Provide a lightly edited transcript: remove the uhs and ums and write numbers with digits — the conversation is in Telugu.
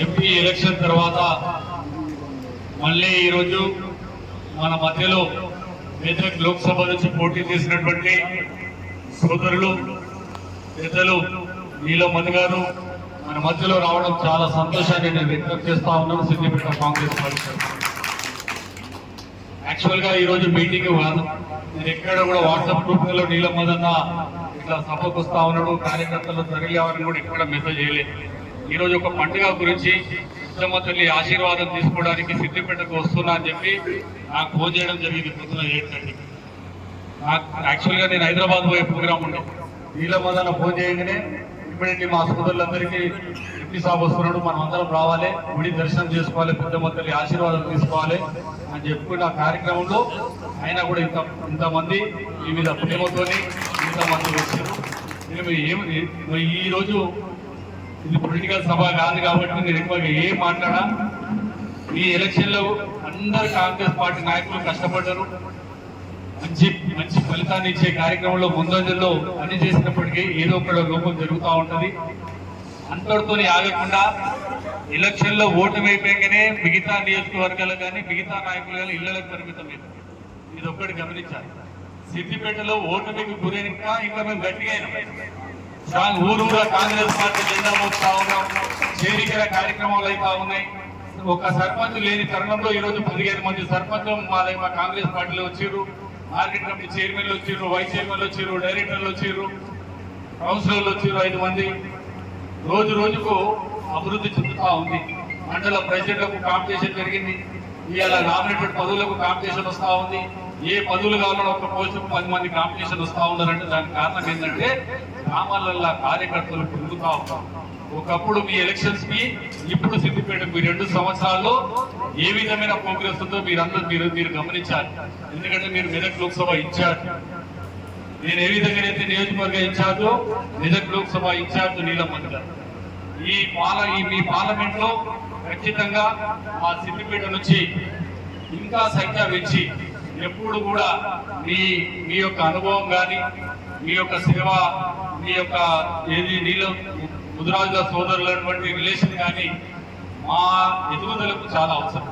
ఎంపీ ఎలక్షన్ తర్వాత మళ్ళీ ఈరోజు మన మధ్యలో మెదక్ లోక్సభ నుంచి పోటీ చేసినటువంటి సోదరులు పెద్దలు నీలం మధు గారు మన మధ్యలో రావడం చాలా సంతోషాన్ని నేను వ్యక్తం చేస్తా ఉన్నాను. సిద్దిపేట కాంగ్రెస్ పార్టీ యాక్చువల్గా ఈరోజు మీటింగ్ కాదు, నేను ఎక్కడ కూడా వాట్సాప్ గ్రూప్లో నీలం మధన్న ఇట్లా సభకు వస్తా ఉన్నాడు, కార్యకర్తలు తరలివారిని కూడా ఎక్కడ మెసేజ్ చేయలేదు. ఈరోజు ఒక పండుగ గురించి ఉత్తమ తల్లి ఆశీర్వాదం తీసుకోవడానికి సిద్దిపేటకు వస్తున్నా అని చెప్పి నాకు ఫోన్ చేయడం జరిగింది పొద్దున 8:30. నాకు యాక్చువల్గా నేను హైదరాబాద్ పోయే ప్రోగ్రామ్ ఉండే, నీలం మధన్న ఫోన్ చేయగానే ఇప్పుడేంటి మా సోదరులందరికీ ఎంపీ సాబ్ వస్తున్నాడు, మనం అందరం రావాలి, గుడి దర్శనం చేసుకోవాలి, పెద్దమ్మ తల్లి ఆశీర్వాదం తీసుకోవాలి అని చెప్పుకున్న కార్యక్రమంలో అయినా కూడా ఇంతమంది ఈ మీద ప్రేమతోని ఇంతమంది వచ్చారు. నేను ఈరోజు ఇది పొలిటికల్ సభ కాదు కాబట్టి నేను ఎక్కువగా ఏం మాట్లాడా. ఈ ఎలక్షన్లో అందరు కాంగ్రెస్ పార్టీ నాయకులు కష్టపడ్డారు, మంచి ఫలితాన్ని ఇచ్చే కార్యక్రమంలో ముందంజల్లో అన్ని చేసినప్పటికీ ఏదో ఒక లోపం జరుగుతూ ఉంటుంది. అంతటితో ఆగకుండా ఎలక్షన్లో ఓటమి అయిపోయాకనే మిగతా నియోజకవర్గాలు కానీ మిగతా నాయకులు కానీ ఇళ్లకు పరిమితం. ఇది ఒక్కటి గమనించాలి. సిద్దిపేటలో ఓటమికి గురైన ఇంకా మేము గట్టిగా ఊరూరా కాంగ్రెస్ పార్టీ జెండా మోపుతా ఉన్నాం, చేరికల కార్యక్రమాలు అయితే ఉన్నాయి. ఒక సర్పంచ్ లేని తరుణంలో ఈరోజు 15 మంది సర్పంచ్ మా కాంగ్రెస్ పార్టీలో వచ్చారు, మార్కెట్ కమిటీ చైర్మన్లు వచ్చారు, వైస్ చైర్మన్లు వచ్చారు, డైరెక్టర్లు వచ్చారు, కౌన్సిలర్లు వచ్చారు 5 మంది. రోజు రోజుకు అభివృద్ధి చెందుతూ ఉంది. మండల ప్రెసిడెంట్లకు కాంపిటీషన్ జరిగింది, ఇవాళ నామినేటెడ్ పదవులకు కాంపిటీషన్ వస్తూ ఉంది. ఏ పదవులు కావాలన్నా ఒక పోస్టుకు 10 మంది కాంపిటీషన్ వస్తూ ఉన్నారంటే దానికి కారణం ఏంటంటే గ్రామాలలో కార్యకర్తలు పెరుగుతూ ఉంటారు. ఒకప్పుడు మీ ఎలక్షన్స్ కి ఇప్పుడు సిద్దిపేట మీ 2 సంవత్సరాల్లో ఏ విధమైన ప్రోగ్రెస్ ఉందో మీరు గమనించాలి. ఎందుకంటే మీరు మెదక్ లోక్సభ ఇన్ఛార్జ్, నేను ఏ విధంగా అయితే నియోజకవర్గ ఇన్ఛార్జో మెదక్ లోక్సభ ఇన్ఛార్జ్ నీలం మధు గారు. మీ పార్లమెంట్ లో ఖచ్చితంగా ఆ సిద్దిపేట నుంచి ఇంకా సంఖ్య పెంచి ఎప్పుడు కూడా మీ యొక్క అనుభవం కానీ మీ యొక్క సేవ మీ యొక్క నీలం ముదురాజుల సోదరులటువంటి రిలేషన్ కానీ మా ఎదుగుదలకు చాలా అవసరం.